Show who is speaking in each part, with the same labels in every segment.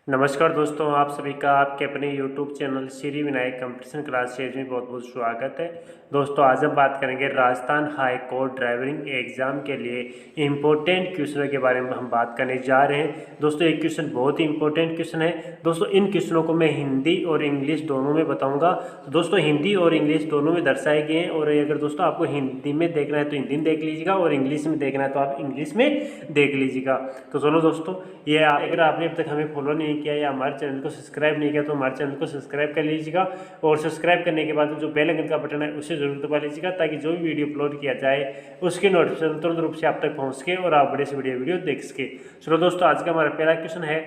Speaker 1: नमस्कार दोस्तों, आप सभी का आपके अपने YouTube channel Shri Vinayak competition class series में बहुत बहुत स्वागत है। दोस्तों, आज हम बात करेंगे Rajasthan high court driving exam के लिए इम्पोर्टेंट क्वेश्चनों के बारे में हम बात करने जा रहे हैं। दोस्तों, एक क्वेश्चन बहुत ही इंपॉर्टेंट क्वेश्चन है। दोस्तों, इन क्वेश्चनों को मैं हिंदी और इंग्लिश दोनों में बताऊँगा। तो दोस्तों, हिंदी और इंग्लिश दोनों में दर्शाए गए हैं, और अगर दोस्तों आपको हिंदी में देखना है तो हिंदी में देख लीजिएगा, और इंग्लिश में देखना है तो आप इंग्लिश में देख लीजिएगा। तो सुनो दोस्तों, ये अगर आपने अब तक हमें फॉलो नहीं किया या हमारे चैनल को सब्सक्राइब नहीं किया तो हमारे चैनल को सब्सक्राइब कर लीजिएगा, और सब्सक्राइब करने के बाद जो बेल आइकन का बटन है उसे जरूर दबा लीजिएगा, ताकि जो भी वीडियो अपलोड किया जाए उसके नोटिफिकेशन तुरंत रूप से आप तक पहुंच सके और आप बड़े से बड़े वीडियो देख सके। चलो दोस्तों, आज का हमारा पहला क्वेश्चन है,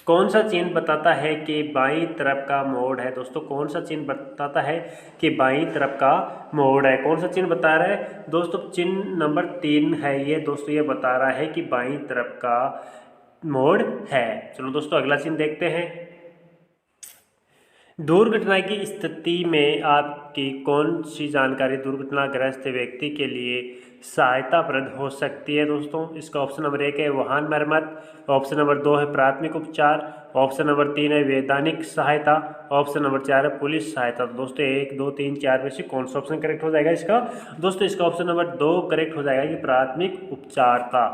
Speaker 1: कौन सा चिन्ह बताता है कि बाईं तरफ का मोड़ है। दोस्तों, कौन सा चिन्ह बताता है कि बाईं तरफ का मोड़ है? कौन सा चिन्ह बता रहा है? दोस्तों, चिन्ह नंबर 3 है ये। दोस्तों, ये बता रहा है कि बाईं तरफ का मोड़ है। चलो दोस्तों, अगला चिन्ह देखते हैं। दुर्घटना की स्थिति में आपकी कौन सी जानकारी दुर्घटनाग्रस्त व्यक्ति के लिए सहायताप्रद हो सकती है? दोस्तों, इसका ऑप्शन नंबर 1 है वाहन मरम्मत, ऑप्शन नंबर 2 है प्राथमिक उपचार, ऑप्शन नंबर 3 है वैधानिक सहायता, ऑप्शन नंबर 4 है पुलिस सहायता। तो दोस्तों, 1 2 3 4 में से कौन सा ऑप्शन करेक्ट हो जाएगा इसका? दोस्तों, इसका ऑप्शन नंबर 2 करेक्ट हो जाएगा कि प्राथमिक उपचार था।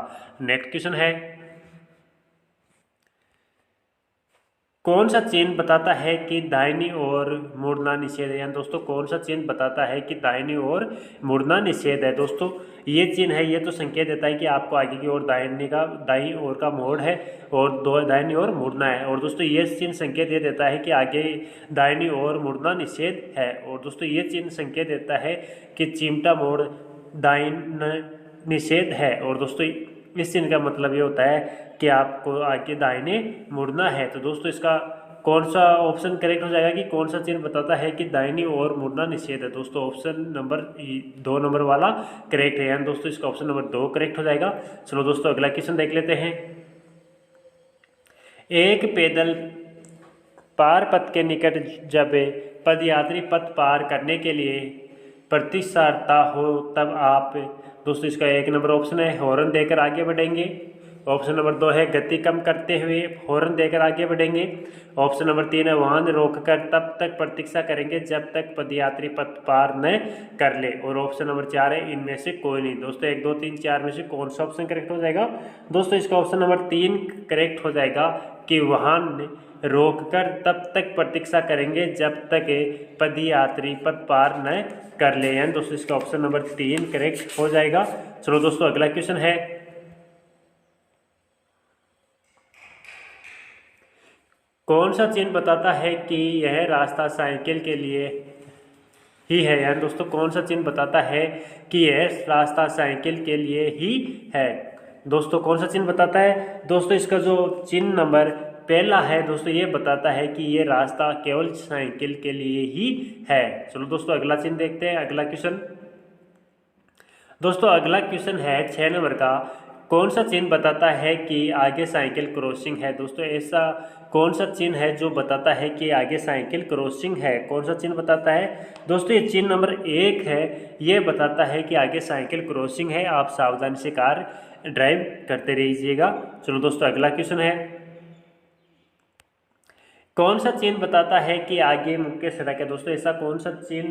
Speaker 1: नेक्स्ट क्वेश्चन है, कौन सा चिन्ह बताता है कि दाहिनी ओर मुड़ना निषेध है? यानी दोस्तों, कौन सा चिन्ह बताता है कि दाहिनी ओर मुड़ना निषेध है? दोस्तों, ये चिन्ह है, ये तो संकेत देता है कि आपको आगे की ओर दाहिनी ओर का मोड़ है और दाहिनी ओर मुड़ना है। और दोस्तों, ये चिन्ह संकेत ये देता है कि आगे दाहिनी ओर मुड़ना निषेध है। और दोस्तों, ये चिन्ह संकेत देता है कि चिमटा मोड़ दाहिना निषेध है। और दोस्तों, इस चिन्ह का मतलब ये होता है कि आपको आगे दाहिने मुड़ना है। तो दोस्तों, इसका कौन सा ऑप्शन करेक्ट हो जाएगा कि कौन सा चिन्ह बताता है कि दाहिनी ओर मुड़ना निषेध है? दोस्तों, ऑप्शन नंबर 2 नंबर वाला करेक्ट है। यानी दोस्तों, इसका ऑप्शन नंबर 2 करेक्ट हो जाएगा। चलो दोस्तों, अगला क्वेश्चन देख लेते हैं। एक पैदल पार पथ के निकट जब पदयात्री पथ पार करने के लिए प्रतिसारता हो तब आप, दोस्तों, इसका 1 नंबर ऑप्शन है हॉर्न देकर आगे बढ़ेंगे, ऑप्शन नंबर 2 है गति कम करते हुए हॉर्न देकर आगे बढ़ेंगे, ऑप्शन नंबर 3 है वाहन रोककर तब तक प्रतीक्षा करेंगे जब तक पदयात्री पथ पार न कर ले, और ऑप्शन नंबर 4 है इनमें से कोई नहीं। दोस्तों, 1 2 3 4 में से कौन सा ऑप्शन करेक्ट हो जाएगा? दोस्तों, इसका ऑप्शन नंबर 3 करेक्ट हो जाएगा कि वाहन रोककर तब तक प्रतीक्षा करेंगे जब तक पदयात्री पथ पार न कर ले। यानी दोस्तों, इसका ऑप्शन नंबर 3 करेक्ट हो जाएगा। चलो दोस्तों, अगला क्वेश्चन है, कौन सा चिन्ह बताता है कि यह रास्ता साइकिल के लिए ही है? यानी दोस्तों, कौन सा चिन्ह बताता है कि यह रास्ता साइकिल के लिए ही है? दोस्तों, कौन सा चिन्ह बताता है? दोस्तों, इसका जो चिन्ह नंबर पहला है दोस्तों, ये बताता है कि ये रास्ता केवल साइकिल के लिए ही है। चलो दोस्तों, अगला चिन्ह देखते हैं। अगला क्वेश्चन, दोस्तों, अगला क्वेश्चन है 6 नंबर का, कौन सा चिन्ह बताता है कि आगे साइकिल क्रॉसिंग है? दोस्तों, ऐसा कौन सा चिन्ह है जो बताता है कि आगे साइकिल क्रॉसिंग है? कौन सा चिन्ह बताता है? दोस्तों, ये चिन्ह नंबर 1 है, ये बताता है कि आगे साइकिल क्रॉसिंग है। आप सावधानी से कार ड्राइव करते रहिएगा। चलो दोस्तों, अगला क्वेश्चन है, कौन सा चिन्ह बताता है कि आगे मुख्य सड़क है? दोस्तों, ऐसा कौन सा चिन्ह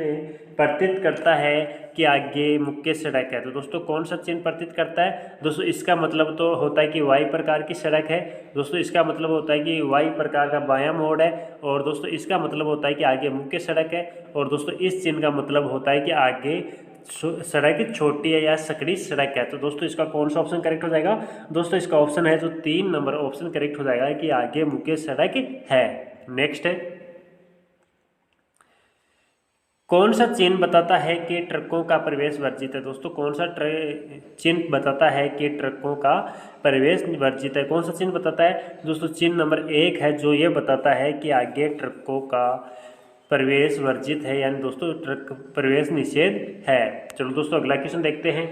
Speaker 1: प्रतीत करता है कि आगे मुख्य सड़क है? तो दोस्तों, कौन सा चिन्ह प्रतीत करता है? दोस्तों, इसका मतलब तो होता है कि वाई प्रकार की सड़क है। दोस्तों, इसका मतलब होता है कि वाई प्रकार का बायां मोड़ है। और दोस्तों, इसका मतलब होता है कि आगे मुख्य सड़क है। और दोस्तों, इस चिन्ह का मतलब होता है कि आगे सड़क छोटी है या सकड़ी सड़क है। तो दोस्तों, इसका कौन सा ऑप्शन करेक्ट हो जाएगा? दोस्तों, इसका ऑप्शन है जो 3 नंबर ऑप्शन करेक्ट हो जाएगा कि आगे मुख्य सड़क है। नेक्स्ट है, कौन सा चिन्ह बताता है कि ट्रकों का प्रवेश वर्जित है? दोस्तों, कौन सा चिन्ह बताता है कि ट्रकों का प्रवेश वर्जित है? कौन सा चिन्ह बताता है? दोस्तों, चिन्ह नंबर 1 है जो ये बताता है कि आगे ट्रकों का प्रवेश वर्जित है, यानी दोस्तों ट्रक प्रवेश निषेध है। चलो दोस्तों, अगला क्वेश्चन देखते हैं,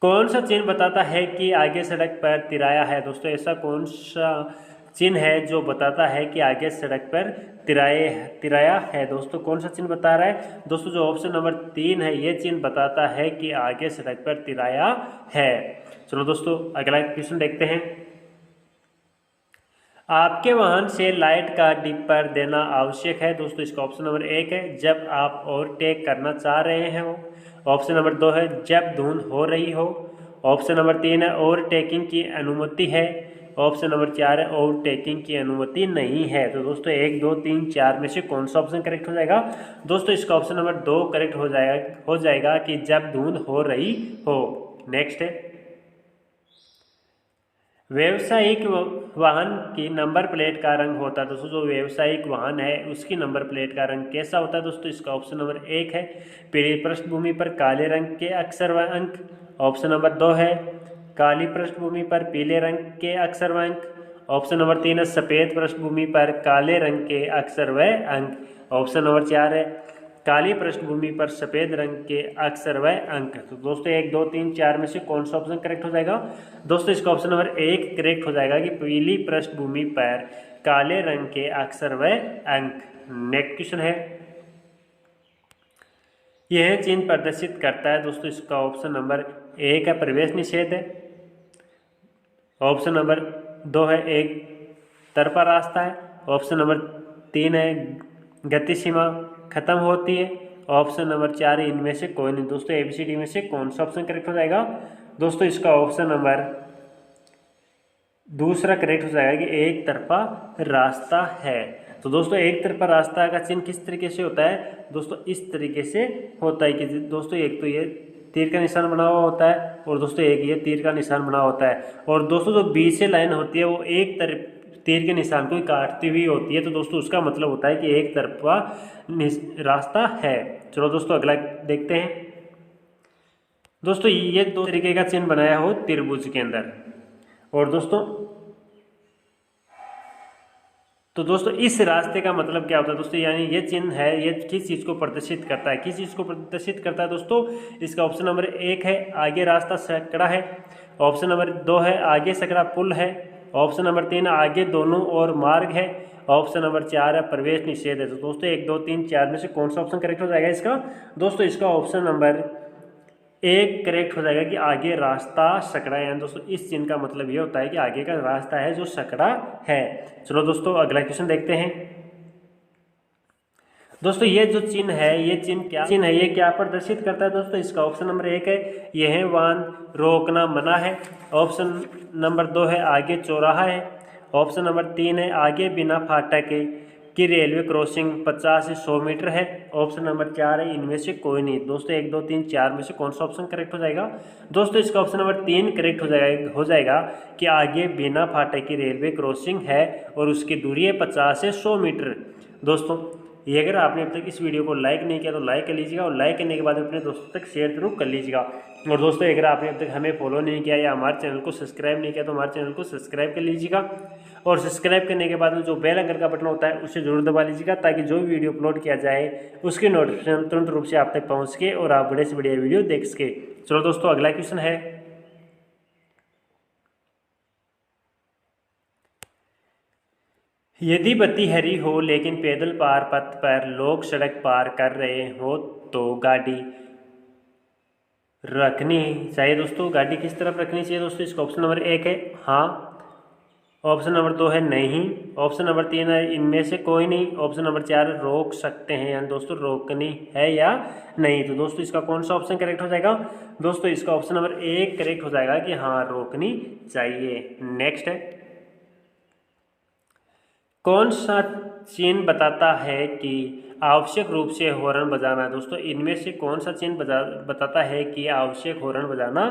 Speaker 1: कौन सा चिन्ह बताता है कि आगे सड़क पर तिराया है? दोस्तों, ऐसा कौन सा चिन्ह है जो बताता है कि आगे सड़क पर तिराया है? दोस्तों, कौन सा चिन्ह बता रहा है? दोस्तों, जो ऑप्शन नंबर 3 है, ये चिन्ह बताता है कि आगे सड़क पर तिराया है। चलो दोस्तों, अगला क्वेश्चन देखते हैं, आपके वाहन से लाइट का डिपर देना आवश्यक है। दोस्तों इसका ऑप्शन नंबर 1 है जब आप ओवरटेक करना चाह रहे हो। ऑप्शन नंबर 2 है जब धुंध हो रही हो। ऑप्शन नंबर 3 है ओवरटेकिंग की अनुमति है। ऑप्शन नंबर 4 है ओवरटेकिंग की अनुमति नहीं है। तो दोस्तों 1, 2, 3, 4 में से कौन सा ऑप्शन करेक्ट हो जाएगा? दोस्तों इसका ऑप्शन नंबर 2 करेक्ट हो जाएगा कि जब धुंध हो रही हो। नेक्स्ट है व्यवसायिक वाहन की नंबर प्लेट का रंग होता है। दोस्तों जो व्यवसायिक वाहन है उसकी नंबर प्लेट का रंग कैसा होता है? दोस्तों इसका ऑप्शन नंबर 1 है पीली पृष्ठभूमि पर काले रंग के अक्षर व अंक। ऑप्शन नंबर 2 है काली पृष्ठभूमि पर पीले रंग के अक्षर व अंक। ऑप्शन नंबर 3 है सफ़ेद पृष्ठभूमि पर काले रंग के अक्षर व अंक। ऑप्शन नंबर 4 है काली पृष्ठभूमि पर सफ़ेद रंग के अक्षर व अंक। तो दोस्तों 1, 2, 3, 4 में से कौन सा ऑप्शन करेक्ट हो जाएगा? दोस्तों इसका ऑप्शन नंबर 1 करेक्ट हो जाएगा कि पीली पृष्ठभूमि पर काले रंग के अक्षर व अंक। नेक्स्ट क्वेश्चन है यह चिन्ह प्रदर्शित करता है। दोस्तों इसका ऑप्शन नंबर 1 है प्रवेश निषेध है। ऑप्शन नंबर 2 है एक तरफा रास्ता है। ऑप्शन नंबर 3 है गति सीमा खत्म होती है। ऑप्शन नंबर 4 है इनमें से कोई नहीं। दोस्तों ABCD में से कौन सा ऑप्शन करेक्ट हो जाएगा? दोस्तों इसका ऑप्शन नंबर दूसरा करेक्ट हो जाएगा कि एक तरफा रास्ता है। तो दोस्तों एक तरफा रास्ता का चिन्ह किस तरीके से होता है? दोस्तों इस तरीके से होता है कि दोस्तों एक तो ये तीर का निशान बना हुआ होता है और दोस्तों एक ये तीर का निशान बना होता है और दोस्तों जो बीच से लाइन होती है वो एक तरफ तीर के निशान को काटती हुई होती है। तो दोस्तों उसका मतलब होता है कि एक तरफा रास्ता है। चलो दोस्तों अगला देखते हैं। दोस्तों ये दो तरीके का चिन्ह बनाया हो त्रिभुज के अंदर और दोस्तों इस रास्ते का मतलब क्या होता है? दोस्तों यानी ये चिन्ह है ये किस चीज़ को प्रदर्शित करता है? किस चीज़ को प्रदर्शित करता है? दोस्तों इसका ऑप्शन नंबर 1 है आगे रास्ता सकड़ा है। ऑप्शन नंबर 2 है आगे सकड़ा पुल है। ऑप्शन नंबर 3 आगे दोनों ओर मार्ग है। ऑप्शन नंबर 4 है प्रवेश निषेध है। तो दोस्तों 1, 2, 3, 4 में से कौन सा ऑप्शन करेक्ट हो जाएगा इसका? दोस्तों इसका ऑप्शन नंबर 1 करेक्ट हो जाएगा कि आगे रास्ता सकड़ा है। दोस्तों इस चिन्ह का मतलब ये होता है कि आगे का रास्ता है जो सकड़ा है। चलो दोस्तों अगला क्वेश्चन देखते हैं। दोस्तों ये जो चिन्ह है ये चिन्ह क्या चिन्ह है ये क्या प्रदर्शित करता है? दोस्तों इसका ऑप्शन नंबर 1 है यह वाहन रोकना मना है। ऑप्शन नंबर 2 है आगे चौराहा है। ऑप्शन नंबर 3 है आगे बिना फाटक की रेलवे क्रॉसिंग 50 से 100 मीटर है। ऑप्शन नंबर 4 है इनमें से कोई नहीं। दोस्तों 1, 2, 3, 4 में से कौन सा ऑप्शन करेक्ट हो जाएगा? दोस्तों इसका ऑप्शन नंबर 3 करेक्ट हो जाएगा कि आगे बिना फाटक की रेलवे क्रॉसिंग है और उसकी दूरी है 50 से 100 मीटर। दोस्तों ये अगर आपने अब तक इस वीडियो को लाइक नहीं किया तो लाइक कर लीजिएगा और लाइक करने के बाद अपने दोस्तों तक शेयर जरूर कर लीजिएगा। और दोस्तों अगर आपने अब तक हमें फॉलो नहीं किया या हमारे चैनल को सब्सक्राइब नहीं किया तो हमारे चैनल को सब्सक्राइब कर लीजिएगा और सब्सक्राइब करने के बाद में जो बेल आइकन का बटन होता है उसे जरूर दबा लीजिएगा ताकि जो वीडियो अपलोड किया जाए उसकी नोटिफिकेशन तुरंत रूप से आप तक पहुँच सके और आप बड़े से बढ़िया वीडियो देख सके। चलो दोस्तों अगला क्वेश्चन है यदि बत्ती हरी हो लेकिन पैदल पार पथ पर लोग सड़क पार कर रहे हो तो गाड़ी रखनी चाहिए। दोस्तों गाड़ी किस तरफ रखनी चाहिए? दोस्तों इसका ऑप्शन नंबर 1 है हाँ। ऑप्शन नंबर 2 है नहीं। ऑप्शन नंबर 3 है इनमें से कोई नहीं। ऑप्शन नंबर 4 रोक सकते हैं यानी दोस्तों रोकनी है या नहीं। तो दोस्तों इसका कौन सा ऑप्शन करेक्ट हो जाएगा? दोस्तों इसका ऑप्शन नंबर 1 करेक्ट हो जाएगा कि हाँ रोकनी चाहिए। नेक्स्ट है कौन सा चिन्ह बताता है कि आवश्यक रूप से हॉर्न बजाना? दोस्तों इनमें से कौन सा चिन्ह बताता है कि आवश्यक हॉर्न बजाना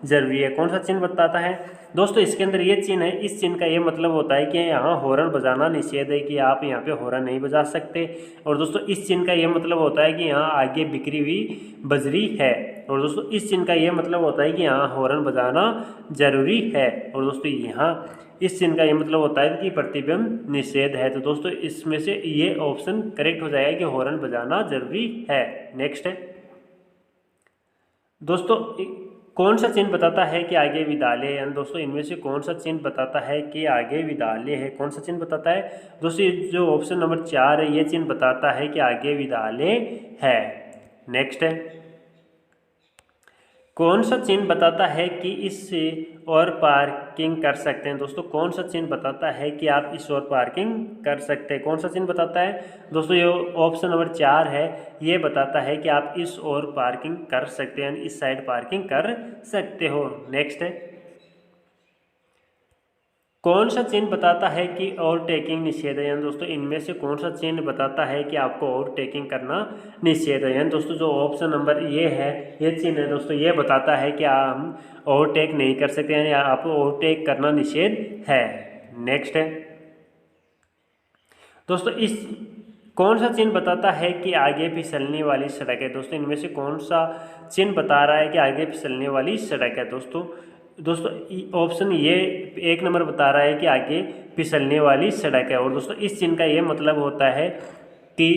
Speaker 1: जरूरी है? कौन सा चिन्ह बताता है? दोस्तों इसके अंदर ये चिन्ह है इस चिन्ह का ये मतलब होता है कि यहाँ हॉर्न बजाना निषेध है कि आप यहाँ पे हॉर्न नहीं बजा सकते। और दोस्तों इस चिन्ह का ये मतलब होता है कि यहाँ आगे बिखरी हुई बजरी है। और दोस्तों इस चिन्ह का ये मतलब होता है कि यहाँ हॉर्न बजाना जरूरी है। और दोस्तों यहाँ इस चिन्ह का ये मतलब होता है कि प्रतिबिंब निषेध है। तो दोस्तों इसमें से ये ऑप्शन करेक्ट हो जाएगा कि हॉर्न बजाना जरूरी है। नेक्स्ट है दोस्तों कौन सा चिन्ह बताता है कि आगे विद्यालय यानी दोस्तों इनमें से कौन सा चिन्ह बताता है कि आगे विद्यालय है? कौन सा चिन्ह बताता है? दोस्तों जो ऑप्शन नंबर 4 है ये चिन्ह बताता है कि आगे विद्यालय है। नेक्स्ट है कौन सा चिन्ह बताता है कि इस और पार्किंग कर सकते हैं। दोस्तों कौन सा चिन्ह बताता है कि आप इस ओर पार्किंग कर सकते हैं? कौन सा चिन्ह बताता है? दोस्तों ये ऑप्शन नंबर 4 है, ये बताता है कि आप इस ओर पार्किंग कर सकते हैं, इस साइड पार्किंग कर सकते हो। नेक्स्ट है, कौन सा चिन्ह बताता है कि ओवरटेकिंग निषेध है? यानी दोस्तों इनमें से कौन सा चिन्ह बताता है कि आपको ओवरटेकिंग करना निषेध है? यानी दोस्तों जो ऑप्शन नंबर ये है, ये चिन्ह है दोस्तों, ये बताता है कि हम ओवरटेक नहीं कर सकते, यानी आपको ओवरटेक करना निषेध है। नेक्स्ट है दोस्तों, इस कौन सा चिन्ह बताता है कि आगे फिसलने वाली सड़क है? दोस्तों इनमें से कौन सा चिन्ह बता रहा है कि आगे फिसलने वाली सड़क है? दोस्तों ऑप्शन ये 1 नंबर बता रहा है कि आगे फिसलने वाली सड़क है। और दोस्तों इस चिन्ह का ये मतलब होता है कि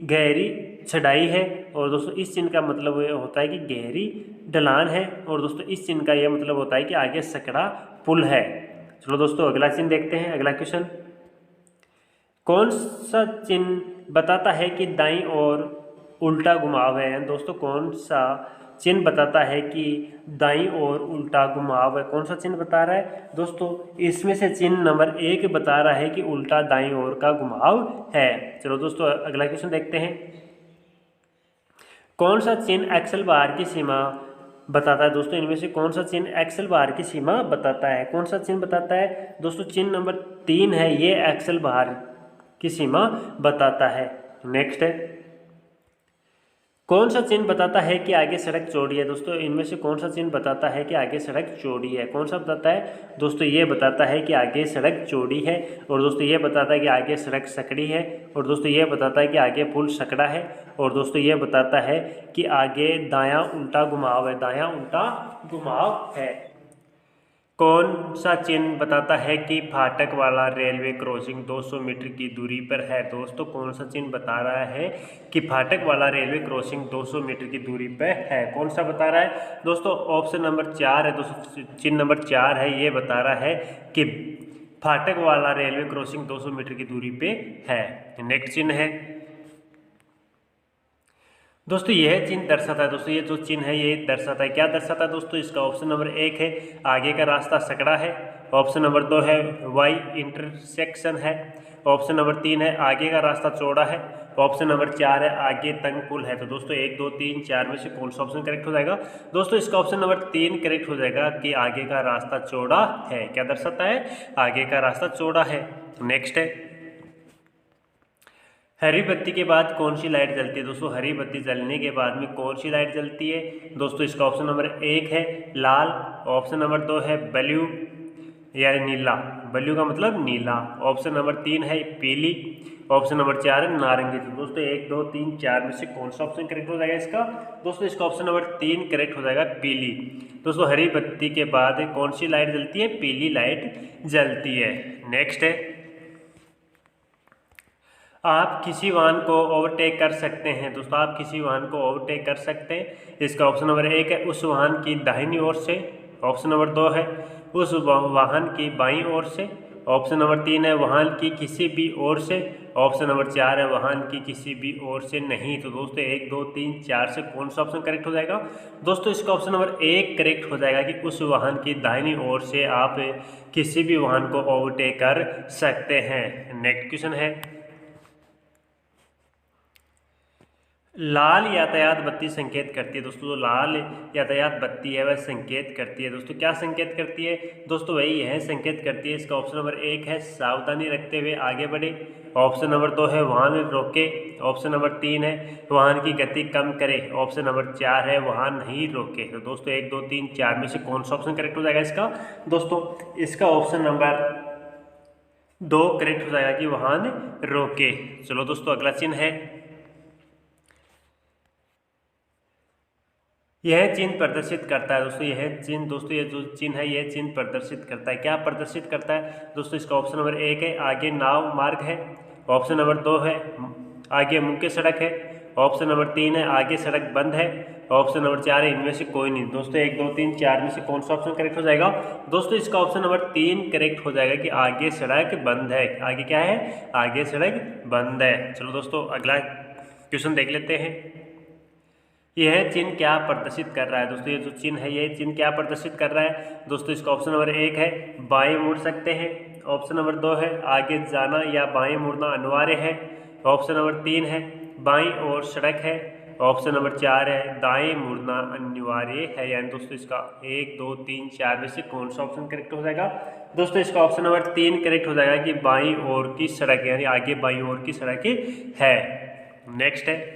Speaker 1: गहरी चढ़ाई है। और दोस्तों इस चिन्ह का मतलब ये होता है कि गहरी ढलान है। और दोस्तों इस चिन्ह का ये मतलब होता है कि आगे सकड़ा पुल है। चलो दोस्तों अगला चिन्ह देखते हैं। अगला क्वेश्चन, कौन सा चिन्ह बताता है कि दाईं ओर उल्टा घुमाव है? दोस्तों कौन सा चिन्ह बताता है कि दाईं ओर उल्टा घुमाव है? कौन सा चिन्ह बता रहा है? दोस्तों इसमें से चिन्ह नंबर 1 बता रहा है कि उल्टा दाईं ओर का घुमाव है। चलो दोस्तों अगला क्वेश्चन देखते हैं। कौन सा चिन्ह एक्सल बार की सीमा बताता है? दोस्तों इनमें से कौन सा चिन्ह एक्सल बार की सीमा बताता है? कौन सा चिन्ह बताता है? दोस्तों चिन्ह नंबर 3 है, ये एक्सल बार की सीमा बताता है। नेक्स्ट है, कौन सा चिन्ह बताता है कि आगे सड़क चौड़ी है? दोस्तों इनमें से कौन सा चिन्ह बताता है कि आगे सड़क चौड़ी है? कौन सा बताता है? दोस्तों ये बताता है कि आगे सड़क चौड़ी है। और दोस्तों ये बताता है कि आगे सड़क सकड़ी है। और दोस्तों ये बताता है कि आगे पुल सकड़ा है। और दोस्तों ये बताता है कि आगे दायां उल्टा घुमाव है, दायां उल्टा घुमाव है। कौन सा चिन्ह बताता है कि फाटक वाला रेलवे क्रॉसिंग 200 मीटर की दूरी पर है? दोस्तों कौन सा चिन्ह बता रहा है कि फाटक वाला रेलवे क्रॉसिंग 200 मीटर की दूरी पर है? कौन सा बता रहा है? दोस्तों ऑप्शन नंबर 4 है। दोस्तों चिन्ह नंबर 4 है, ये बता रहा है कि फाटक वाला रेलवे क्रॉसिंग 200 मीटर की दूरी पे है। नेक्स्ट चिन्ह है दोस्तों, यह चिन्ह दर्शाता है, दोस्तों ये जो चिन्ह है ये दर्शाता है, क्या दर्शाता है? दोस्तों इसका ऑप्शन नंबर 1 है, आगे का रास्ता सकड़ा है। ऑप्शन नंबर 2 है, वाई इंटरसेक्शन है। ऑप्शन नंबर 3 है, आगे का रास्ता चौड़ा है। ऑप्शन नंबर 4 है, आगे तंग पुल है। तो दोस्तों 1 2 3 4 में से कौन सा ऑप्शन करेक्ट हो जाएगा? दोस्तों इसका ऑप्शन नंबर 3 करेक्ट हो जाएगा कि आगे का रास्ता चौड़ा है। क्या दर्शाता है? आगे का रास्ता चौड़ा है। नेक्स्ट है, हरी बत्ती के बाद कौन सी लाइट जलती है? दोस्तों हरी बत्ती जलने के बाद में कौन सी लाइट जलती है? दोस्तों इसका ऑप्शन नंबर 1 है लाल। ऑप्शन नंबर 2 है ब्लू या नीला, ब्लू का मतलब नीला। ऑप्शन नंबर 3 है पीली। ऑप्शन नंबर 4 है नारंगी। तो दोस्तों 1 2 3 4 में से कौन सा ऑप्शन करेक्ट हो जाएगा इसका? दोस्तों इसका ऑप्शन नंबर 3 करेक्ट हो जाएगा, पीली। दोस्तों हरी बत्ती के बाद कौन सी लाइट जलती है? पीली लाइट जलती है। नेक्स्ट है, आप किसी वाहन को ओवरटेक कर सकते हैं। दोस्तों आप किसी वाहन को ओवरटेक कर सकते हैं, इसका ऑप्शन नंबर 1 है उस वाहन की दाहिनी ओर से। ऑप्शन नंबर 2 है उस वाहन की बाईं ओर से। ऑप्शन नंबर 3 है वाहन की किसी भी ओर से। ऑप्शन नंबर 4 है वाहन की किसी भी ओर से नहीं। तो दोस्तों 1 2 3 4 से कौन सा ऑप्शन करेक्ट हो जाएगा? दोस्तों इसका ऑप्शन नंबर 1 करेक्ट हो जाएगा कि उस वाहन की दाहिनी ओर से आप किसी भी वाहन को ओवरटेक कर सकते हैं। नेक्स्ट क्वेश्चन है, लाल यातायात बत्ती संकेत करती है। दोस्तों जो लाल यातायात बत्ती है वह संकेत करती है। दोस्तों क्या संकेत करती है? दोस्तों वही है संकेत करती है। इसका ऑप्शन नंबर 1 है सावधानी रखते हुए आगे बढ़े। ऑप्शन नंबर 2 है वाहन रोके। ऑप्शन नंबर 3 है वाहन की गति कम करे। ऑप्शन नंबर 4 है वाहन नहीं रोके। तो दोस्तों 1 2 3 4 में से कौन सा ऑप्शन करेक्ट हो जाएगा इसका? दोस्तों इसका ऑप्शन नंबर 2 करेक्ट हो जाएगा कि वाहन रोके। चलो दोस्तों अगला चिन्ह है, यह चिन्ह प्रदर्शित करता है। दोस्तों यह चिन्ह, दोस्तों ये जो चिन्ह है यह चिन्ह प्रदर्शित करता है। क्या प्रदर्शित करता है? दोस्तों इसका ऑप्शन नंबर 1 है आगे नाव मार्ग है। ऑप्शन नंबर 2 है आगे मुख्य सड़क है। ऑप्शन नंबर 3 है आगे सड़क बंद है। ऑप्शन नंबर 4 है इनमें से कोई नहीं। दोस्तों 1 2 3 4 में से कौन सा ऑप्शन करेक्ट हो जाएगा? दोस्तों इसका ऑप्शन नंबर 3 करेक्ट हो जाएगा कि आगे सड़क बंद है। आगे क्या है? आगे सड़क बंद है। चलो दोस्तों अगला क्वेश्चन देख लेते हैं। यह चिन्ह क्या प्रदर्शित कर रहा है दोस्तों? ये जो चिन्ह है ये चिन्ह क्या प्रदर्शित कर रहा है दोस्तों? इसका ऑप्शन नंबर 1 है बाएं मुड़ सकते हैं, ऑप्शन नंबर 2 है आगे जाना या बाएं मुड़ना अनिवार्य है, ऑप्शन नंबर 3 है बाईं ओर सड़क है, ऑप्शन नंबर 4 है दाएं मुड़ना अनिवार्य है। यानी दोस्तों इसका 1 2 3 4 में से कौन सा ऑप्शन करेक्ट हो जाएगा दोस्तों? इसका ऑप्शन नंबर 3 करेक्ट हो जाएगा कि बाईं ओर की सड़क यानी आगे बाईं ओर की सड़क है। नेक्स्ट है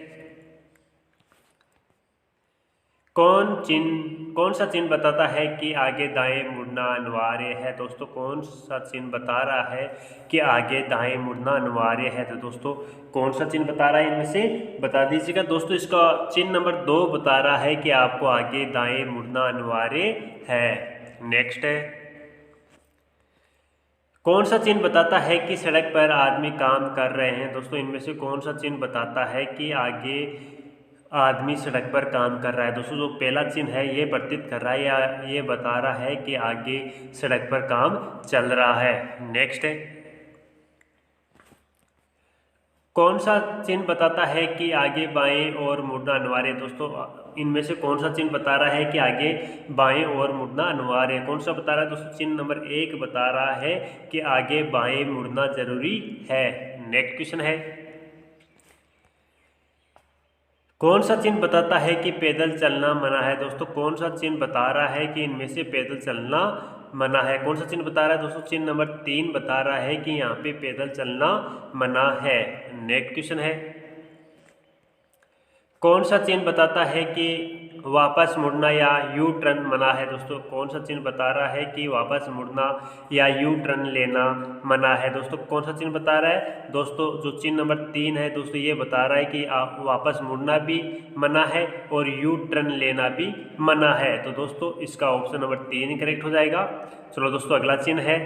Speaker 1: कौन सा चिन्ह बताता है कि आगे दाएं मुड़ना अनिवार्य है दोस्तों? कौन सा चिन्ह बता रहा है कि आगे दाएं मुड़ना अनिवार्य है? तो दोस्तों कौन सा चिन्ह बता रहा है इनमें से बता दीजिएगा दोस्तों। इसका चिन्ह नंबर 2 बता रहा है कि आपको आगे दाएं मुड़ना अनिवार्य है। नेक्स्ट है कौन सा चिन्ह बताता है कि सड़क पर आदमी काम कर रहे हैं दोस्तों? इनमें से कौन सा चिन्ह बताता है कि आगे आदमी सड़क पर काम कर रहा है दोस्तों? जो पहला चिन्ह है ये प्रतीत कर रहा है या ये बता रहा है कि आगे सड़क पर काम चल रहा है। नेक्स्ट है कौन सा चिन्ह बताता है कि आगे बाएं और मुड़ना अनिवार्य है दोस्तों? इनमें से कौन सा चिन्ह बता रहा है कि आगे बाएं और मुड़ना अनिवार्य है? कौन सा बता रहा है दोस्तों? चिन्ह नंबर 1 बता रहा है कि आगे बाएं मुड़ना जरूरी है। नेक्स्ट क्वेश्चन है कौन सा चिन्ह बताता है कि पैदल चलना मना है दोस्तों? कौन सा चिन्ह बता रहा है कि इनमें से पैदल चलना मना है? कौन सा चिन्ह बता रहा है दोस्तों? चिन्ह नंबर 3 बता रहा है कि यहाँ पे पैदल चलना मना है। नेक्स्ट क्वेश्चन है कौन सा चिन्ह बताता है कि वापस मुड़ना या यू टर्न मना है दोस्तों? कौन सा चिन्ह बता रहा है कि वापस मुड़ना या यू टर्न लेना मना है दोस्तों? कौन सा चिन्ह बता रहा है दोस्तों? जो चिन्ह नंबर 3 है दोस्तों ये बता रहा है कि आप वापस मुड़ना भी मना है और यू टर्न लेना भी मना है। तो दोस्तों इसका ऑप्शन नंबर 3 करेक्ट हो जाएगा। चलो दोस्तों अगला चिन्ह है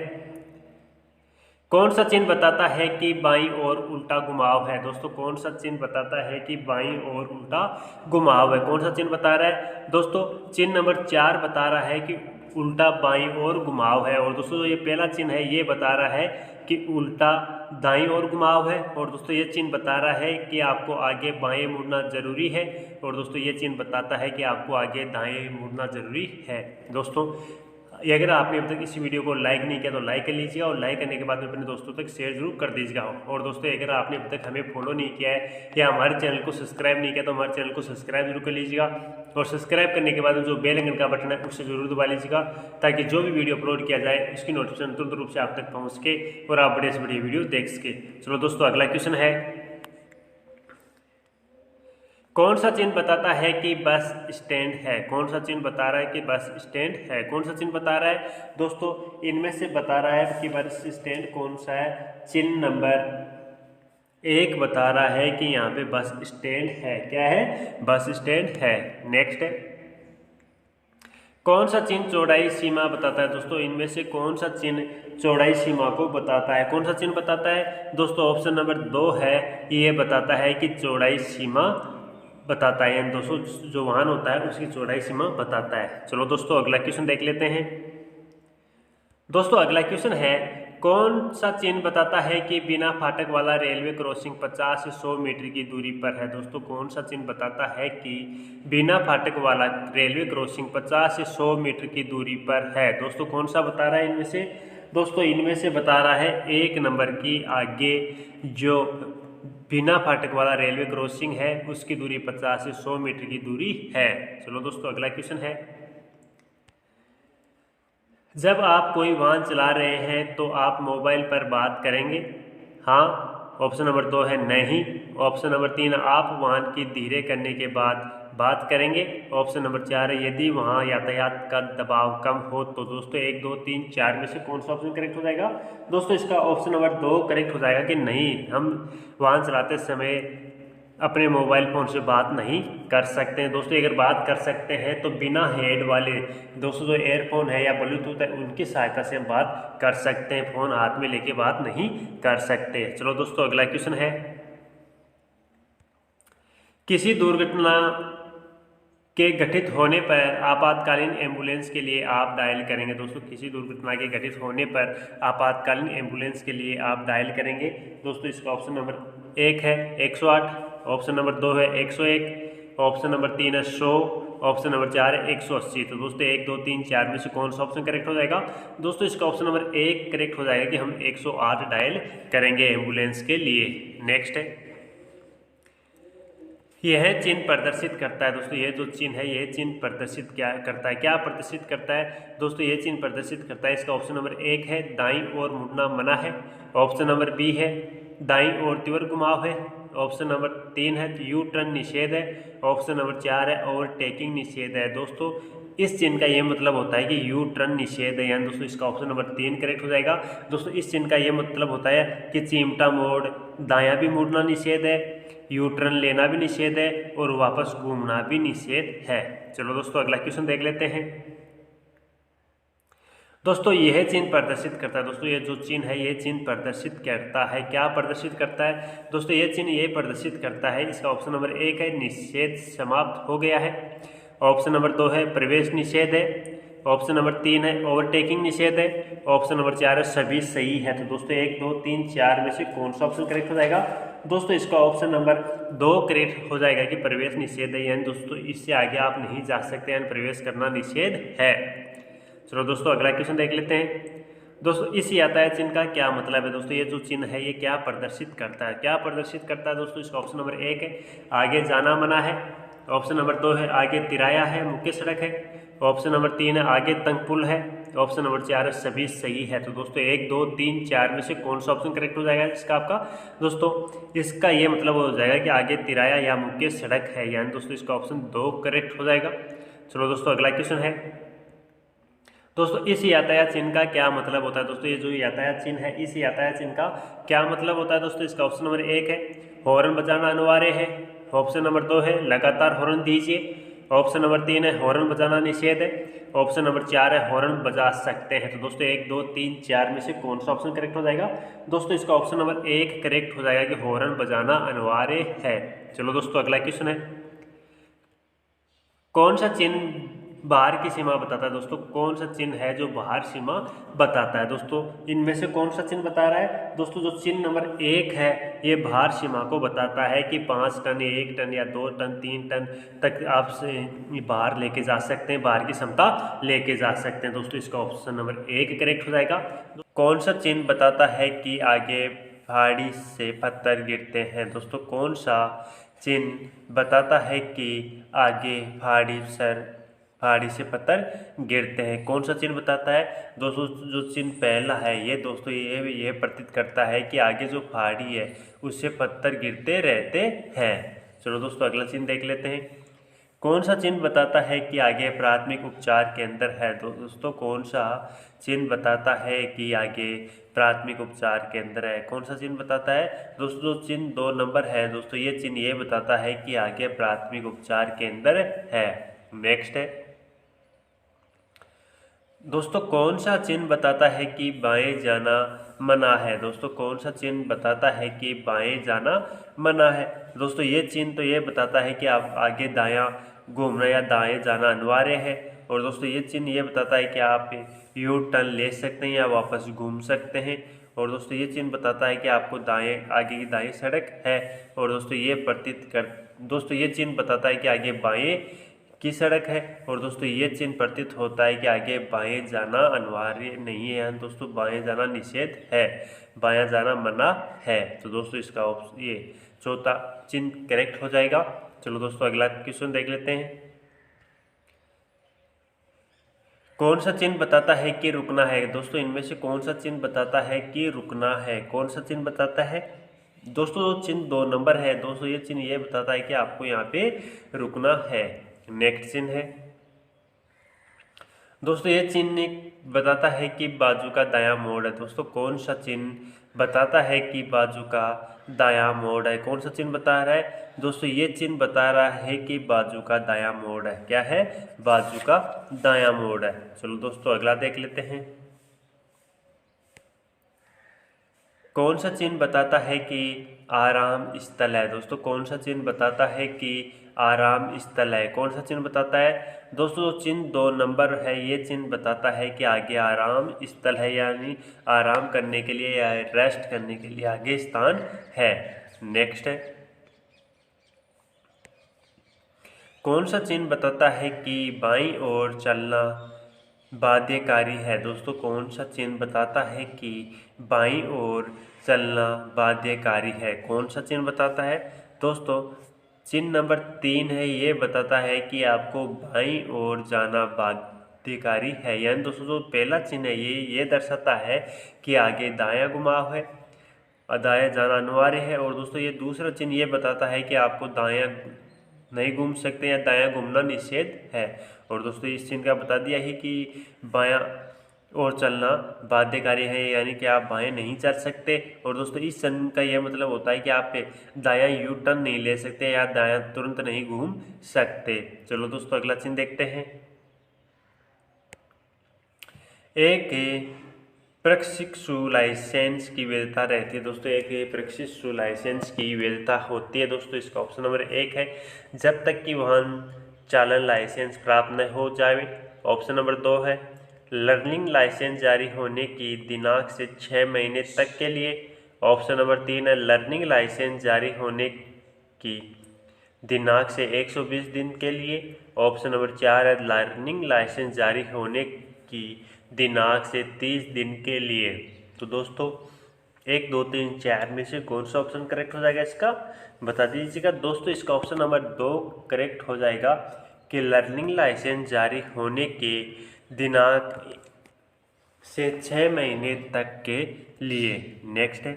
Speaker 1: कौन सा चिन्ह बताता है कि बाईं ओर उल्टा घुमाव है दोस्तों? कौन सा चिन्ह बताता है कि बाईं ओर उल्टा घुमाव है? कौन सा चिन्ह बता रहा है दोस्तों? चिन्ह नंबर 4 बता रहा है कि उल्टा बाईं ओर घुमाव है। और दोस्तों ये पहला चिन्ह है ये बता रहा है कि उल्टा दाईं ओर घुमाव है। और दोस्तों ये चिन्ह बता रहा है कि आपको आगे बाएं मुड़ना जरूरी है। और दोस्तों ये चिन्ह बताता है कि आपको आगे दाएं मुड़ना जरूरी है। दोस्तों अगर आपने अब तक इस वीडियो को लाइक नहीं किया तो लाइक कर लीजिएगा और लाइक करने के बाद में अपने दोस्तों तक शेयर जरूर कर दीजिएगा। और दोस्तों अगर आपने अब तक हमें फॉलो नहीं किया है या हमारे चैनल को सब्सक्राइब नहीं किया तो हमारे चैनल को सब्सक्राइब जरूर कर लीजिएगा। और सब्सक्राइब करने के बाद जो बेल आइकन का बटन है उससे जरूर दबा लीजिएगा ताकि जो भी वीडियो अपलोड किया जाए उसकी नोटिफिकेशन तुरंत रूप से आप तक पहुँच के और आप बड़े से बड़ी वीडियो देख सके। चलो दोस्तों अगला क्वेश्चन है कौन सा चिन्ह बताता है कि बस स्टैंड है? कौन सा चिन्ह बता रहा है कि बस स्टैंड है? कौन सा चिन्ह बता रहा है दोस्तों? इनमें से बता रहा है कि बस स्टैंड कौन सा है? चिन्ह नंबर 1 बता रहा है कि यहाँ पे बस स्टैंड है। क्या है? बस स्टैंड है। नेक्स्ट है कौन सा चिन्ह चौड़ाई सीमा बताता है दोस्तों? इनमें से कौन सा चिन्ह चौड़ाई सीमा को बताता है? कौन सा चिन्ह बताता है दोस्तों? ऑप्शन नंबर 2 है ये बताता है कि चौड़ाई सीमा बताता है। यानी दोस्तों जो वाहन होता है उसकी चौड़ाई सीमा बताता है। चलो दोस्तों अगला क्वेश्चन देख लेते हैं। दोस्तों अगला क्वेश्चन है कौन सा चिन्ह बताता है कि बिना फाटक वाला रेलवे क्रॉसिंग 50 से 100 मीटर की दूरी पर है? दोस्तों कौन सा चिन्ह बताता है कि बिना फाटक वाला रेलवे क्रॉसिंग 50 से 100 मीटर की दूरी पर है? दोस्तों कौन सा बता रहा है इनमें से? दोस्तों इनमें से बता रहा है 1 नंबर की आगे जो बिना फाटक वाला रेलवे क्रॉसिंग है उसकी दूरी 50 से 100 मीटर की दूरी है। चलो दोस्तों अगला क्वेश्चन है जब आप कोई वाहन चला रहे हैं तो आप मोबाइल पर बात करेंगे? हाँ। ऑप्शन नंबर 2 है नहीं। ऑप्शन नंबर 3 आप वाहन की धीरे करने के बाद बात करेंगे। ऑप्शन नंबर 4 है यदि वहाँ यातायात का दबाव कम हो तो। दोस्तों 1 2 3 4 में से कौन सा ऑप्शन करेक्ट हो जाएगा दोस्तों? इसका ऑप्शन नंबर 2 करेक्ट हो जाएगा कि नहीं, हम वाहन चलाते समय अपने मोबाइल फ़ोन से बात नहीं कर सकते हैं। दोस्तों अगर बात कर सकते हैं तो बिना हेड वाले दोस्तों जो एयरफोन है या ब्लूटूथ है उनकी सहायता से हम बात कर सकते हैं, फ़ोन हाथ में लेके बात नहीं कर सकते। चलो दोस्तों अगला क्वेश्चन है किसी दुर्घटना के घटित होने पर आपातकालीन एम्बुलेंस के लिए आप डायल करेंगे? दोस्तों किसी दुर्घटना के घटित होने पर आपातकालीन एम्बुलेंस के लिए आप डायल करेंगे। दोस्तों इसका ऑप्शन नंबर 1 है 108, ऑप्शन नंबर 2 है 101, ऑप्शन नंबर 3 है 100, ऑप्शन नंबर 4 है 180। तो दोस्तों 1, 2, 3, 4 में से कौन सा ऑप्शन करेक्ट हो जाएगा? दोस्तों इसका ऑप्शन नंबर 1 करेक्ट हो जाएगा कि हम 108 डायल करेंगे एम्बुलेंस के लिए। नेक्स्ट है, यह चिन्ह प्रदर्शित करता है। दोस्तों ये जो चिन्ह है, यह चिन्ह प्रदर्शित क्या करता है? क्या प्रदर्शित करता है? दोस्तों ये चिन्ह प्रदर्शित करता है, इसका ऑप्शन नंबर 1 है दाईं ओर मुड़ना मना है, ऑप्शन नंबर बी है दाईं ओर तीव्र घुमाव है, ऑप्शन नंबर 3 है यू टर्न निषेध है, ऑप्शन नंबर 4 है ओवरटेकिंग निषेध है। दोस्तों इस चिन्ह का ये मतलब होता है कि यू टर्न निषेध है, यानी दोस्तों इसका ऑप्शन नंबर 3 करेक्ट हो जाएगा। दोस्तों इस चिन्ह का ये मतलब होता है कि चिमटा मोड़, दायां भी मुड़ना निषेध है, यू टर्न लेना भी निषेध है और वापस घूमना भी निषेध है। चलो दोस्तों अगला क्वेश्चन देख लेते हैं। दोस्तों यह चिन्ह प्रदर्शित करता है, दोस्तों ये जो चिन्ह है ये चिन्ह प्रदर्शित करता है, क्या प्रदर्शित करता है? दोस्तों ये चिन्ह ये प्रदर्शित करता है, इसका ऑप्शन नंबर 1 है निषेध समाप्त हो गया है, ऑप्शन नंबर 2 है प्रवेश निषेध है, ऑप्शन नंबर 3 है ओवरटेकिंग निषेध है, ऑप्शन नंबर 4 है सभी सही है। तो दोस्तों 1, 2, 3, 4 में से कौन सा ऑप्शन करेक्ट हो जाएगा? दोस्तों इसका ऑप्शन नंबर 2 करेक्ट हो जाएगा कि प्रवेश निषेध है, यानी दोस्तों इससे आगे आप नहीं जा सकते, यानी प्रवेश करना निषेध है। चलो दोस्तों अगला क्वेश्चन देख लेते हैं। दोस्तों इस यातायात चिन्ह का क्या मतलब है? दोस्तों ये जो चिन्ह है ये क्या प्रदर्शित करता है? क्या प्रदर्शित करता है? दोस्तों इसका ऑप्शन नंबर 1 है आगे जाना मना है, ऑप्शन नंबर 2 है आगे तिराया है मुख्य सड़क है, ऑप्शन नंबर 3 है आगे तंग पुल है, ऑप्शन नंबर 4 है सभी सही है। तो दोस्तों 1, 2, 3, 4 में से कौन सा ऑप्शन करेक्ट हो जाएगा इसका आपका? दोस्तों इसका ये मतलब हो जाएगा कि आगे तिराया या मुख्य सड़क है, यानी दोस्तों इसका ऑप्शन 2 करेक्ट हो जाएगा। चलो दोस्तों अगला क्वेश्चन है। दोस्तों इस यातायात चिन्ह का क्या मतलब होता है? दोस्तों ये जो यातायात चिन्ह है, इस यातायात चिन्ह का क्या मतलब होता है? दोस्तों इसका ऑप्शन नंबर 1 है हॉर्न बजाना अनिवार्य है, ऑप्शन नंबर 2 है लगातार हॉर्न दीजिए, ऑप्शन नंबर 3 है हॉर्न बजाना निषेध है, ऑप्शन नंबर 4 है हॉर्न बजा सकते हैं। तो दोस्तों 1, 2, 3, 4 में से कौन सा ऑप्शन करेक्ट हो जाएगा? दोस्तों इसका ऑप्शन नंबर 1 करेक्ट हो जाएगा कि हॉर्न बजाना अनिवार्य है। चलो दोस्तों अगला क्वेश्चन है, कौन सा चिन्ह बाहर की सीमा बताता है? दोस्तों कौन सा चिन्ह है जो बाहर सीमा बताता है? दोस्तों इनमें से कौन सा चिन्ह बता रहा है? दोस्तों जो चिन्ह नंबर 1 है ये बाहर सीमा को बताता है कि 5 टन या 1 टन या 2 टन 3 टन तक आप से बाहर लेके जा सकते हैं, बाहर की क्षमता लेके जा सकते हैं। दोस्तों इसका ऑप्शन नंबर 1 करेक्ट हो जाएगा। कौन सा चिन्ह बताता है कि आगे पहाड़ी से पत्थर गिरते हैं? दोस्तों कौन सा चिन्ह बताता है कि आगे पहाड़ी से पत्थर गिरते हैं? कौन सा चिन्ह बताता है? दोस्तों जो चिन्ह पहला है ये दोस्तों ये प्रतीत करता है कि आगे जो पहाड़ी है उससे पत्थर गिरते रहते हैं। चलो दोस्तों अगला चिन्ह देख लेते हैं। कौन सा चिन्ह बताता है कि आगे प्राथमिक उपचार केंद्र है? दोस्तों कौन सा चिन्ह बताता है कि आगे प्राथमिक उपचार केंद्र है? कौन सा चिन्ह बताता है? दोस्तों जो चिन्ह 2 नंबर है दोस्तों ये चिन्ह ये बताता है कि आगे प्राथमिक उपचार केंद्र है। नेक्स्ट है, दोस्तों कौन सा चिन्ह बताता है कि बाएं जाना मना है? दोस्तों कौन सा चिन्ह बताता है कि बाएं जाना मना है? दोस्तों ये चिन्ह तो ये बताता है कि आप आगे दायां घूमना या दाएं जाना अनिवार्य है, और दोस्तों ये चिन्ह ये बताता है कि आप यू टर्न ले सकते हैं या वापस घूम सकते हैं, और दोस्तों ये चिन्ह बताता है कि आपको दाएं आगे की दाएं सड़क है, और दोस्तों ये चिन्ह बताता है कि आगे बाएं की सड़क है, और दोस्तों ये चिन्ह प्रतीत होता है कि आगे बाएं जाना अनिवार्य नहीं है, यानी दोस्तों बाएं जाना निषेध है, बायां जाना मना है। तो दोस्तों इसका ऑप्शन ये चौथा चिन्ह करेक्ट हो जाएगा। चलो दोस्तों अगला क्वेश्चन देख लेते हैं। कौन सा चिन्ह बताता है कि रुकना है? दोस्तों इनमें से कौन सा चिन्ह बताता है कि रुकना है? कौन सा चिन्ह बताता है? दोस्तों चिन्ह 2 नंबर है दोस्तों ये चिन्ह ये बताता है कि आपको यहाँ पे रुकना है। नेक्स्ट चिन्ह है दोस्तों ये चिन्ह बताता है कि बाजू का दायां मोड़ है। दोस्तों कौन सा चिन्ह बताता है कि बाजू का दायां मोड़ है? कौन सा चिन्ह बता रहा है? दोस्तों ये चिन्ह बता रहा है कि बाजू का दायां मोड़ है। क्या है? बाजू का दायां मोड़ है। चलो दोस्तों अगला देख लेते हैं। कौन सा चिन्ह बताता है कि आराम स्थल है? दोस्तों कौन सा चिन्ह बताता है कि आराम स्थल है? कौन सा चिन्ह बताता है? दोस्तों चिन्ह 2 नंबर है ये चिन्ह बताता है कि आगे आराम स्थल है, यानी आराम करने के लिए या रेस्ट करने के लिए आगे स्थान है। नेक्स्ट है, कौन सा चिन्ह बताता है कि बाईं ओर चलना बाध्यकारी है? दोस्तों कौन सा चिन्ह बताता है कि बाईं ओर चलना बाध्यकारी है? कौन सा चिन्ह बताता है? दोस्तों चिन्ह नंबर 3 है, ये बताता है कि आपको बाईं ओर जाना बाध्यकारी है। यानी दोस्तों जो पहला चिन्ह है ये दर्शाता है कि आगे दायां घुमाव है, दायां जाना अनिवार्य है। और दोस्तों ये दूसरा चिन्ह ये बताता है कि आपको दायां नहीं घूम सकते या दायां घूमना निषेध है। और दोस्तों इस चिन्ह का बता दिया ही कि बायां और चलना बाध्यकारी है, यानी कि आप बाएं नहीं चल सकते। और दोस्तों इस चिन्ह का यह मतलब होता है कि आप दायां यू टर्न नहीं ले सकते या दायां तुरंत नहीं घूम सकते। चलो दोस्तों अगला चिन्ह देखते हैं। एक प्रशिक्षु लाइसेंस की वैधता रहती है। दोस्तों एक प्रशिक्षु लाइसेंस की वैधता होती है। दोस्तों इसका ऑप्शन नंबर 1 है, जब तक कि वाहन चालन लाइसेंस प्राप्त न हो जाए। ऑप्शन नंबर 2 है, लर्निंग लाइसेंस जारी होने की दिनांक से 6 महीने तक के लिए। ऑप्शन नंबर 3 है, लर्निंग लाइसेंस जारी होने की दिनांक से 120 दिन के लिए। ऑप्शन नंबर 4 है, लर्निंग लाइसेंस जारी होने की दिनांक से 30 दिन के लिए। तो दोस्तों 1, 2, 3, 4 में से कौन सा ऑप्शन करेक्ट हो जाएगा इसका बता दीजिएगा। दोस्तों इसका ऑप्शन नंबर 2 करेक्ट हो जाएगा कि लर्निंग लाइसेंस जारी होने के दिनांक से 6 महीने तक के लिए। नेक्स्ट है,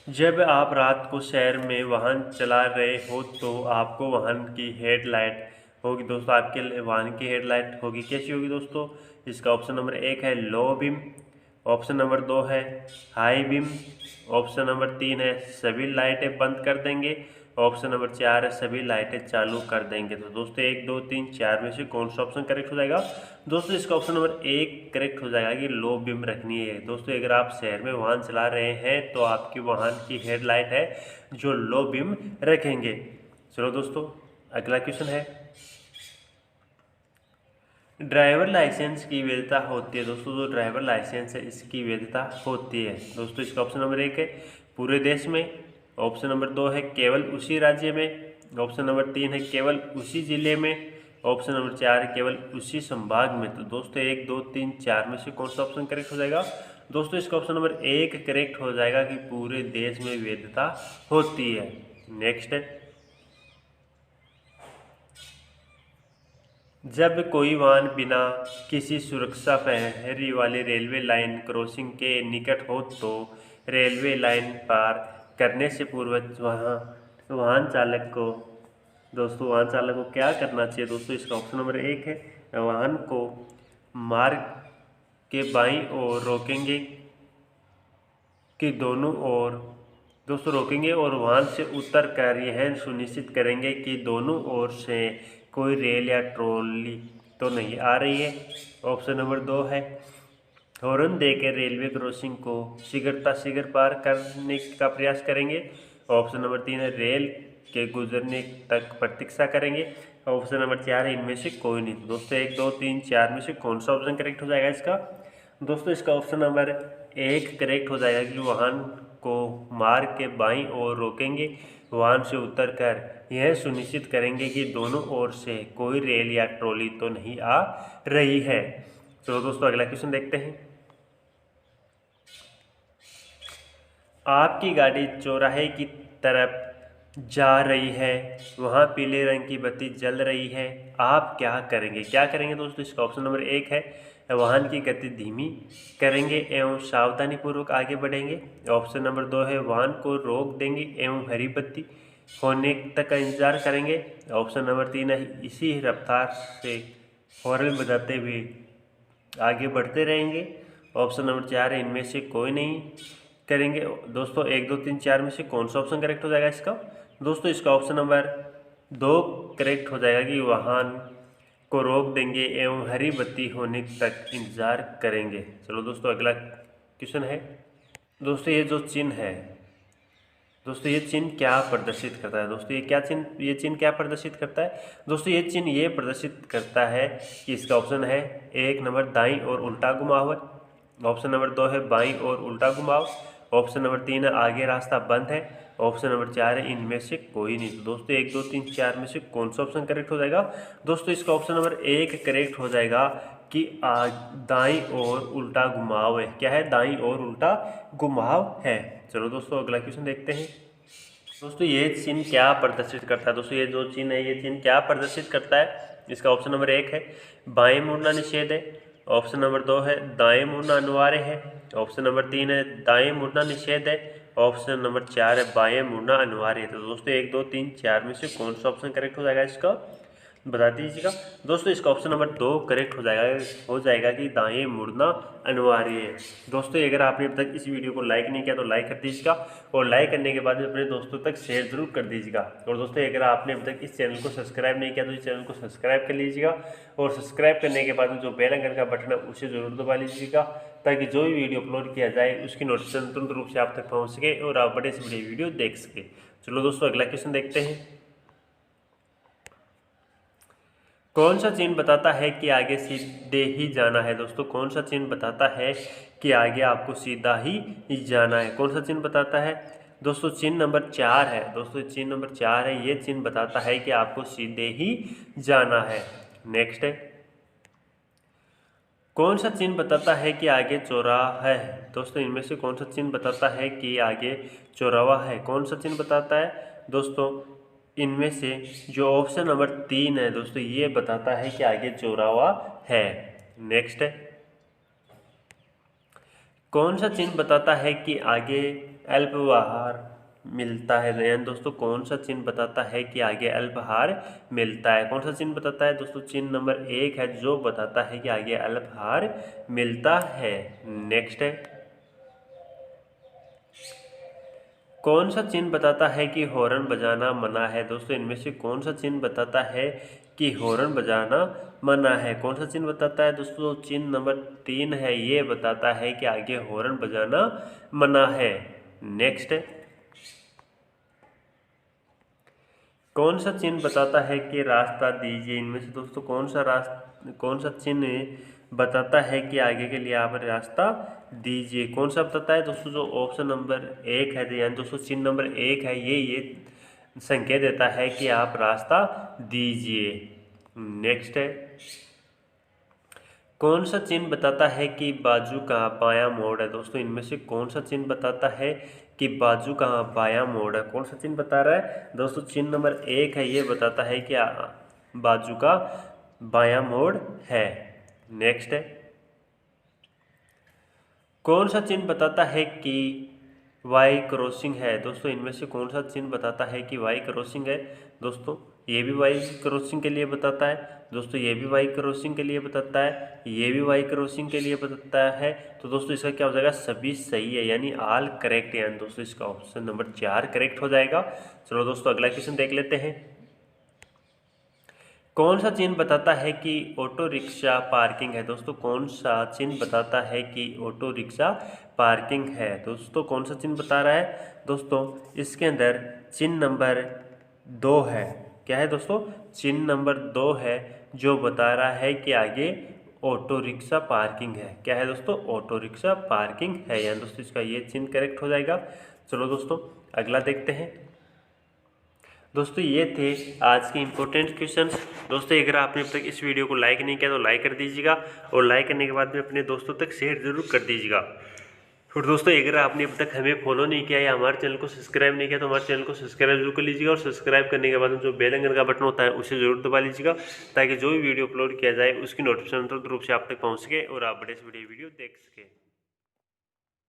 Speaker 1: जब आप रात को शहर में वाहन चला रहे हो तो आपको वाहन की हेडलाइट होगी। दोस्तों आपके वाहन की हेडलाइट होगी, कैसी होगी दोस्तों? इसका ऑप्शन नंबर 1 है लो बीम। ऑप्शन नंबर 2 है हाई बीम। ऑप्शन नंबर 3 है सभी लाइटें बंद कर देंगे। ऑप्शन नंबर 4 है सभी लाइटें चालू कर देंगे। तो दोस्तों 1, 2, 3, 4 में से कौन सा ऑप्शन करेक्ट हो जाएगा? दोस्तों इसका ऑप्शन नंबर 1 करेक्ट हो जाएगा कि लो बीम रखनी है। दोस्तों अगर आप शहर में वाहन चला रहे हैं तो आपकी वाहन की हेडलाइट है जो लो बीम रखेंगे। चलो दोस्तों अगला क्वेश्चन है, ड्राइवर लाइसेंस की वैधता होती है। दोस्तों जो ड्राइवर लाइसेंस है इसकी वैधता होती है। दोस्तों इसका ऑप्शन नंबर 1 है पूरे देश में। ऑप्शन नंबर 2 है केवल उसी राज्य में। ऑप्शन नंबर 3 है केवल उसी जिले में। ऑप्शन नंबर 4 है केवल उसी संभाग में। तो दोस्तों 1, 2, 3, 4 में से कौन सा ऑप्शन करेक्ट हो जाएगा? दोस्तों इसका ऑप्शन नंबर 1 करेक्ट हो जाएगा कि पूरे देश में वैधता होती है। नेक्स्ट है, जब कोई वाहन बिना किसी सुरक्षा प्रहरी वाली रेलवे लाइन क्रॉसिंग के निकट हो तो रेलवे लाइन पार करने से पूर्व वाहन चालक को क्या करना चाहिए? दोस्तों इसका ऑप्शन नंबर 1 है, वाहन को मार्ग के बाईं ओर रोकेंगे कि दोनों ओर रोकेंगे और वाहन से उतर कर यह सुनिश्चित करेंगे कि दोनों ओर से कोई रेल या ट्रॉली तो नहीं आ रही है। ऑप्शन नंबर 2 है, हॉर्न देकर रेलवे क्रॉसिंग को शीघ्र पार करने का प्रयास करेंगे। ऑप्शन नंबर 3 है, रेल के गुजरने तक प्रतीक्षा करेंगे। ऑप्शन नंबर 4 है, इनमें से कोई नहीं। दोस्तों 1, 2, 3, 4 में से कौन सा ऑप्शन करेक्ट हो जाएगा इसका? दोस्तों इसका ऑप्शन नंबर 1 करेक्ट हो जाएगा कि वाहन को मार्ग के बाईं ओर रोकेंगे, वाहन से उतरकर यह सुनिश्चित करेंगे कि दोनों ओर से कोई रेल या ट्रॉली तो नहीं आ रही है। तो दोस्तों अगला क्वेश्चन देखते हैं, आपकी गाड़ी चौराहे की तरफ जा रही है, वहाँ पीले रंग की बत्ती जल रही है, आप क्या करेंगे? दोस्तों इसका ऑप्शन नंबर 1 है, वाहन की गति धीमी करेंगे एवं सावधानीपूर्वक आगे बढ़ेंगे। ऑप्शन नंबर 2 है, वाहन को रोक देंगे एवं हरी बत्ती होने तक का इंतजार करेंगे। ऑप्शन नंबर 3 है, इसी रफ्तार से हॉर्न बजाते हुए आगे बढ़ते रहेंगे। ऑप्शन नंबर 4 है, इनमें से कोई नहीं करेंगे। दोस्तों 1, 2, 3, 4 में से कौन सा ऑप्शन करेक्ट हो जाएगा इसका? दोस्तों इसका ऑप्शन नंबर 2 करेक्ट हो जाएगा कि वाहन को रोक देंगे एवं हरी बत्ती होने तक इंतजार करेंगे। चलो दोस्तों अगला क्वेश्चन है, दोस्तों ये जो चिन्ह है, दोस्तों ये चिन्ह क्या प्रदर्शित करता है? दोस्तों ये चिन्ह क्या प्रदर्शित करता है? दोस्तों ये चिन्ह ये प्रदर्शित करता है कि इसका ऑप्शन है 1 नंबर दाईं और उल्टा घुमाव है। ऑप्शन नंबर 2 है बाईं और उल्टा घुमाव। ऑप्शन नंबर 3 है आगे रास्ता बंद है। ऑप्शन नंबर 4 है इनमें से कोई नहीं। तो दोस्तों 1 2 3 4 में से कौन सा ऑप्शन करेक्ट हो जाएगा? दोस्तों इसका ऑप्शन नंबर 1 करेक्ट हो जाएगा कि दाईं ओर उल्टा घुमाव है। क्या है? दाईं ओर उल्टा घुमाव है। चलो दोस्तों अगला क्वेश्चन देखते हैं। दोस्तों ये चिन्ह क्या प्रदर्शित करता है? दोस्तों ये जो चिन्ह है ये चिन्ह क्या प्रदर्शित करता है? इसका ऑप्शन नंबर 1 है बाएं मुड़ना निषेध है। ऑप्शन नंबर 2 है दाएं मुड़ना अनिवार्य है। ऑप्शन नंबर 3 है दाएं मुड़ना निषेध है। ऑप्शन नंबर 4 है बाएं मुड़ना अनिवार्य है। तो दोस्तों 1 2 3 4 में से कौन सा ऑप्शन करेक्ट हो जाएगा इसका? बता दीजिएगा। दोस्तों इसका ऑप्शन नंबर 2 करेक्ट हो जाएगा कि दाएं मुड़ना अनिवार्य है। दोस्तों अगर आपने अब तक इस वीडियो को लाइक नहीं किया तो लाइक कर दीजिएगा और लाइक करने के बाद में अपने दोस्तों तक शेयर जरूर कर दीजिएगा। और दोस्तों अगर आपने अब तक इस चैनल को सब्सक्राइब नहीं किया तो इस चैनल को सब्सक्राइब कर लीजिएगा और सब्सक्राइब करने के बाद में जो बेल आइकन का बटन है उसे जरूर दबा लीजिएगा ताकि जो भी वीडियो अपलोड किया जाए उसकी नोटिफिकेशन तुरंत रूप से आप तक पहुँच सके और आप बड़े से बड़ी वीडियो देख सके। चलो दोस्तों अगला क्वेश्चन देखते हैं। कौन सा चिन्ह बताता है कि आगे सीधे ही जाना है? दोस्तों कौन सा चिन्ह बताता है कि आगे आपको सीधा ही जाना है? कौन सा चिन्ह बताता है? दोस्तों चिन्ह नंबर 4 है। दोस्तों चिन्ह नंबर 4 है, ये चिन्ह बताता है कि आपको सीधे ही जाना है। नेक्स्ट है कौन सा चिन्ह बताता है कि आगे चौराहा है? दोस्तों इनमें से कौन सा चिन्ह बताता है कि आगे चौराहा है? कौन सा चिन्ह बताता है? दोस्तों इनमें से जो ऑप्शन नंबर 3 है दोस्तों ये बताता है कि आगे चौराहा है। नेक्स्ट है कौन सा चिन्ह बताता है कि आगे अल्पाहार मिलता है? यानी दोस्तों कौन सा चिन्ह बताता है कि आगे अल्पाहार मिलता है? कौन सा चिन्ह बताता है? दोस्तों चिन्ह नंबर 1 है जो बताता है कि आगे अल्पाहार मिलता है। नेक्स्ट है कौन सा चिन्ह बताता है कि हॉर्न बजाना मना है? दोस्तों इनमें से कौन सा चिन्ह बताता है कि हॉर्न बजाना मना है? कौन सा चिन्ह बताता है? दोस्तों चिन्ह नंबर 3 है, ये बताता है कि आगे हॉर्न बजाना मना है। नेक्स्ट कौन सा चिन्ह बताता है कि रास्ता दीजिए? इनमें से दोस्तों कौन सा चिन्ह बताता है कि आगे के लिए आप रास्ता दीजिए? कौन सा बताता है? दोस्तों जो ऑप्शन नंबर 1 है यानी दोस्तों चिन्ह नंबर 1 है ये संकेत देता है कि आप रास्ता दीजिए। नेक्स्ट है कौन सा चिन्ह बताता है कि बाजू का बायां मोड़ है? दोस्तों इनमें से कौन सा चिन्ह बताता है कि बाजू का बायां मोड़ है? कौन सा चिन्ह बता रहा है? दोस्तों चिन्ह नंबर 1 है, ये बताता है कि बाजू का बायां मोड़ है। नेक्स्ट है कौन सा चिन्ह बताता है कि वाई क्रॉसिंग है? दोस्तों इनमें से कौन सा चिन्ह बताता है कि वाई क्रॉसिंग है? दोस्तों ये भी वाई क्रॉसिंग के लिए बताता है। दोस्तों ये भी वाई क्रॉसिंग के लिए बताता है, ये भी वाई क्रॉसिंग के लिए बताता है। तो दोस्तों इसका क्या हो जाएगा? सभी सही है यानी ऑल करेक्ट है। यानी दोस्तों इसका ऑप्शन नंबर 4 करेक्ट हो जाएगा। चलो दोस्तों अगला क्वेश्चन देख लेते हैं। कौन सा चिन्ह बताता है कि ऑटो रिक्शा पार्किंग है? दोस्तों कौन सा चिन्ह बताता है कि ऑटो रिक्शा पार्किंग है? दोस्तों कौन सा चिन्ह बता रहा है? दोस्तों इसके अंदर चिन्ह नंबर 2 है। क्या है दोस्तों? चिन्ह नंबर 2 है जो बता रहा है कि आगे ऑटो रिक्शा पार्किंग है। क्या है दोस्तों? ऑटो रिक्शा पार्किंग है। यानी दोस्तों इसका ये चिन्ह करेक्ट हो जाएगा। चलो दोस्तों अगला देखते हैं। दोस्तों ये थे आज के इम्पोर्टेंट क्वेश्चंस। दोस्तों अगर आपने अब तक इस वीडियो को लाइक नहीं किया तो लाइक कर दीजिएगा और लाइक करने के बाद में अपने दोस्तों तक शेयर जरूर कर दीजिएगा। और दोस्तों अगर आपने अब तक हमें फॉलो नहीं किया या हमारे चैनल को सब्सक्राइब नहीं किया तो हमारे चैनल को सब्सक्राइब जरूर कर लीजिएगा और सब्सक्राइब करने के बाद में जो बेल आइकन का बटन होता है उसे जरूर दबा लीजिएगा ताकि जो भी वीडियो अपलोड किया जाए उसकी नोटिफिकेशन तुरंत रूप से आप तक पहुँच सके और आप बड़े से बड़ी वीडियो देख सकें।